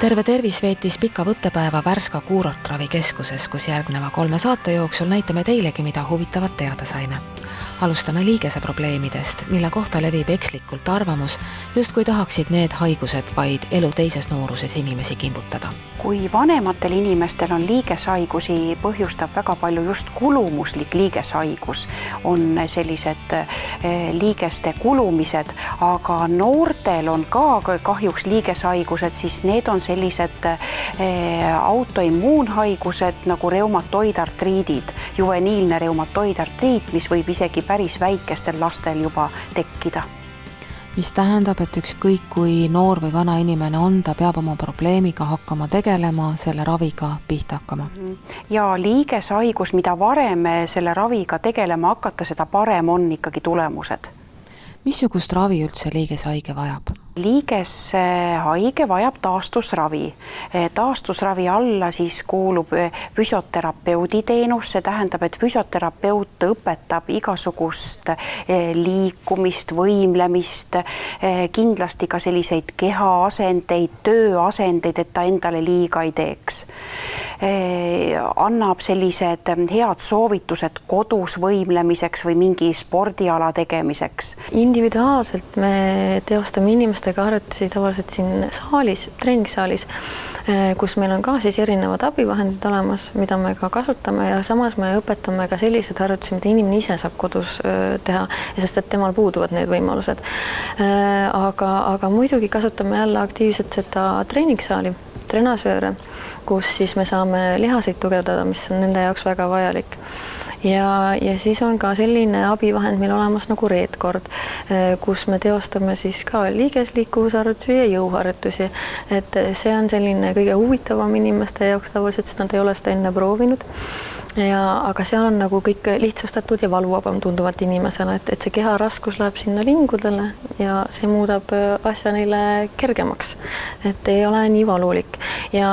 Terve tervis veetis pika võttepäeva Värska kuurortravikeskuses, kus järgneva 3 saate jooksul näitame teilegi, mida huvitavat teada saime. Alustame liigese probleemidest, mille kohta levib ekslikult arvamus, justkui tahaksid need haigused vaid elu teises nooruses inimesi kimbutada. Kui vanematel inimestel on liigeshaigusi, põhjustab väga palju just kulumuslik liigeshaigus, on sellised liigeste kulumised, aga noortel on ka kahjuks liigeshaigused, siis need on sellised autoimmuunhaigused nagu reumatoidartriidid, juveniilne reumatoidartriit, mis võib isegi päris väikestel lastel juba tekkida. Mis tähendab, et ükskõik kui noor või vana inimene on, ta peab oma probleemiga hakkama tegelema, selle raviga pihta hakkama. Ja liigeshaigus, mida varem selle raviga tegelema hakata, seda parem on ikkagi tulemused. Missugust ravi üldse liigeshaige vajab? Liigeshaige vajab taastusravi. Taastusravi alla siis kuulub füsioterapeudi teenus, see tähendab, et füsioterapeut õpetab igasugust liikumist, võimlemist, kindlasti ka selliseid kehaasendeid, tööasendeid, et ta endale liiga ei teeks. Annab sellised head soovitused kodus võimlemiseks või mingi spordiala tegemiseks. Individuaalselt me teostame inimestega harjutusi tavaliselt siin saalis, treeningsaalis, kus meil on ka siis erinevad abivahendid olemas, mida me ka kasutame ja samas me õpetame ka sellised harjutusi, mida inimene ise saab kodus teha, sest et temal puuduvad need võimalused. Aga muidugi kasutame jälle aktiivselt seda treeningsaali, trenasööre, kus siis me saame lihaseid tugevdada, mis on nende jaoks väga vajalik. Ja siis on ka selline abivahend meil olemas nagu reedkord, kus me teostame siis ka liigesliikuvusharjutusi ja jõuharjutusi. Et see on selline kõige huvitavam inimeste jaoks tavaliselt, sest nad ei ole seda enne proovinud. Aga seal on nagu kõik lihtsustatud ja valuvabam tunduvalt inimesele, et see keha raskus läheb sinna lingudele ja see muudab asja neile kergemaks, et ei ole nii valulik. Ja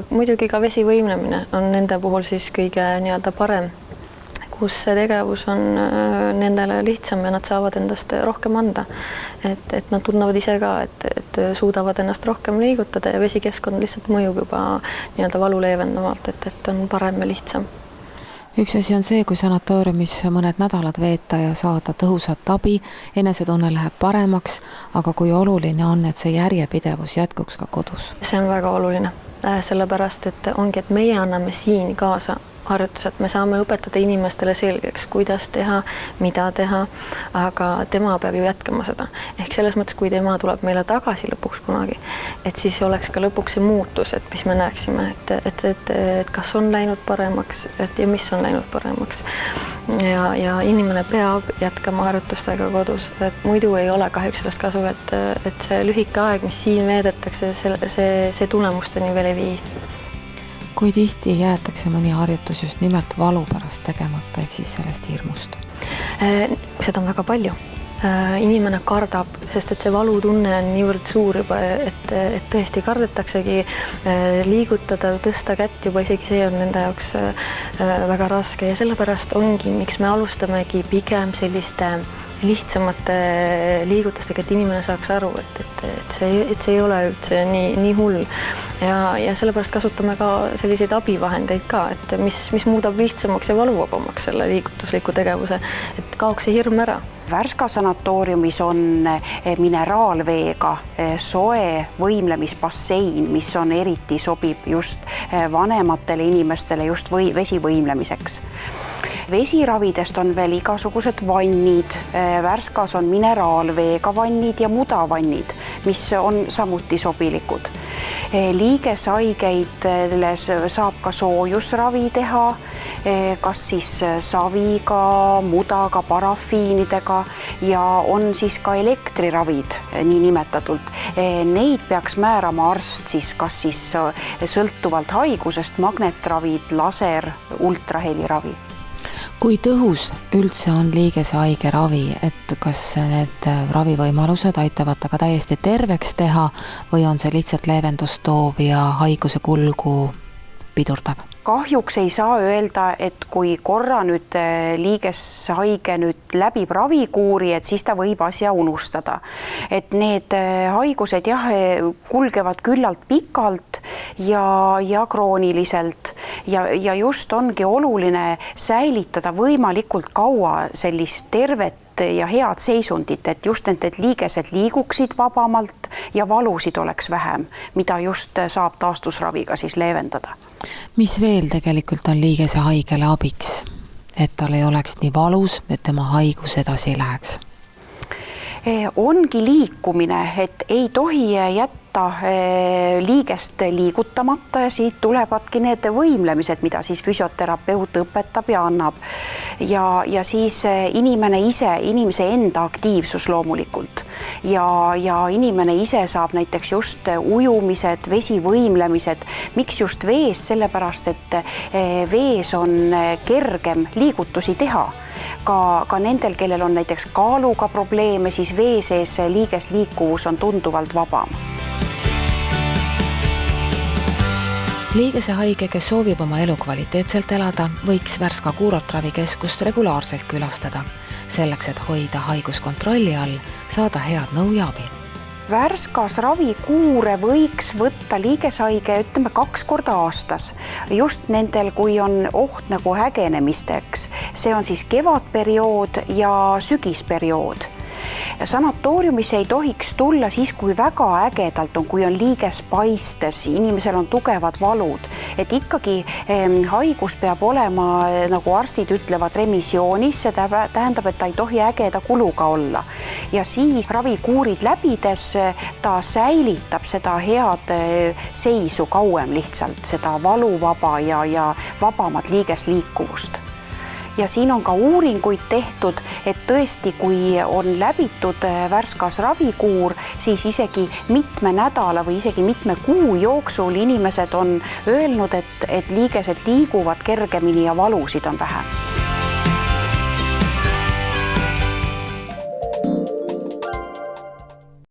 muidugi ka vesivõimlemine on nende puhul siis kõige nii-öelda parem, kus see tegevus on nendele lihtsam ja nad saavad endast rohkem anda. Et nad tunnevad ise ka, et suudavad ennast rohkem liigutada ja vesikeskkond lihtsalt mõjub juba nii-öelda valu leevendamalt, et on parem ja lihtsam. Üks asi on see, kui sanatooriumis mõned nädalad veeta ja saada tõhusat abi, enesetunne läheb paremaks, aga kui oluline on, et see järjepidevus jätkuks ka kodus? See on väga oluline, sellepärast, et ongi, et meie anname siin kaasa harjutused. Me saame õpetada inimestele selgeks, kuidas teha, mida teha, aga tema peab ju jätkama seda. Ehk selles mõttes, kui tema tuleb meile tagasi lõpuks kunagi, et siis oleks ka lõpuks see muutus, et mis me näeksime, et kas on läinud paremaks ja mis on läinud paremaks. Ja inimene peab jätkama harjutustega kodus, et muidu ei ole kahjuks sellest kasu, et see lühike aeg, mis siin veedetakse, see tulemusteni veel ei vii. Kui tihti jäetakse mõni harjutus just nimelt valu pärast tegemata, ehk siis sellest hirmust? Seda on väga palju. Inimene kardab, sest et see valutunne on niivõrd suur juba, et tõesti kardetaksegi liigutada, tõsta kätt juba, isegi see on nende jaoks väga raske ja sellepärast ongi, miks me alustamegi pigem selliste lihtsamate liigutustega, et inimene saaks aru, et see ei ole üldse nii hull. Ja sellepärast kasutame ka selliseid abivahendeid ka, et mis muudab lihtsamaks ja valuvabamaks selle liigutusliku tegevuse, et kaoks see hirm ära. Värska sanatooriumis on mineraalveega soe võimlemisbassein, mis on eriti sobib just vanematele inimestele just vesivõimlemiseks. Vesiravidest on veel igasugused vannid. Värskas on mineraalveega vannid ja mudavannid, mis on samuti sobilikud. Liigeshaigeidele saab ka soojusravi teha, kas siis saviga, mudaga, parafiinidega ja on siis ka elektriravid nii nimetatult. Neid peaks määrama arst siis kas siis sõltuvalt haigusest, magnetravid, laser, ultraheliravi. Kui tõhus üldse on liigeshaige ravi, et kas need ravivõimalused aitavad aga täiesti terveks teha või on see lihtsalt leevendust toov ja haiguse kulgu pidurdab? kahjuks ei saa öelda, et kui korra nüüd liigeshaige nüüd läbib ravikuuri, et siis ta võib asja unustada. Et need haigused kulgevad küllalt pikalt ja krooniliselt ja just ongi oluline säilitada võimalikult kaua sellist tervet ja head seisundit, et just need liigesed liiguksid vabamalt ja valusid oleks vähem, mida just saab taastusraviga siis leevendada. Mis veel tegelikult on liigese haigele abiks, et tal ei oleks nii valus, et tema haigus edasi ei läheks? Ongi liikumine, et ei tohi jätta liigest liigutamata ja siit tulevadki need võimlemised, mida siis füsioterapeut õpetab ja annab. Ja siis inimese enda aktiivsus loomulikult. Ja inimene ise saab näiteks just ujumised, vesivõimlemised. Miks just vees? Sellepärast, et vees on kergem liigutusi teha. Ka nendel, kellel on näiteks kaaluga probleeme, siis vee sees liigesliikuvus on tunduvalt vabam. Liigese haige, kes soovib oma elu kvaliteetselt elada, võiks Värska kuurortravikeskust regulaarselt külastada, selleks, et hoida haigus kontrolli all, saada head nõu ja abi. Värskas ravikuure võiks võtta liigeshaige, 2 korda aastas, just nendel, kui on oht nagu hägenemisteks. See on siis kevadperiood ja sügisperiood. Sanatooriumis ei tohiks tulla siis, kui väga ägedalt on, kui on liiges paistes, inimesel on tugevad valud, et ikkagi haigus peab olema, nagu arstid ütlevad, remissioonis, see tähendab, et ta ei tohi ägeda kuluga olla. Ja siis ravikuurid läbides ta säilitab seda head seisu kauem lihtsalt, seda valuvaba ja vabamat liigesliikuvust. Ja siin on ka uuringuid tehtud, et tõesti, kui on läbitud Värskas ravikuur, siis isegi mitme nädala või isegi mitme kuu jooksul inimesed on öelnud, et liigesed liiguvad kergemini ja valusid on vähem.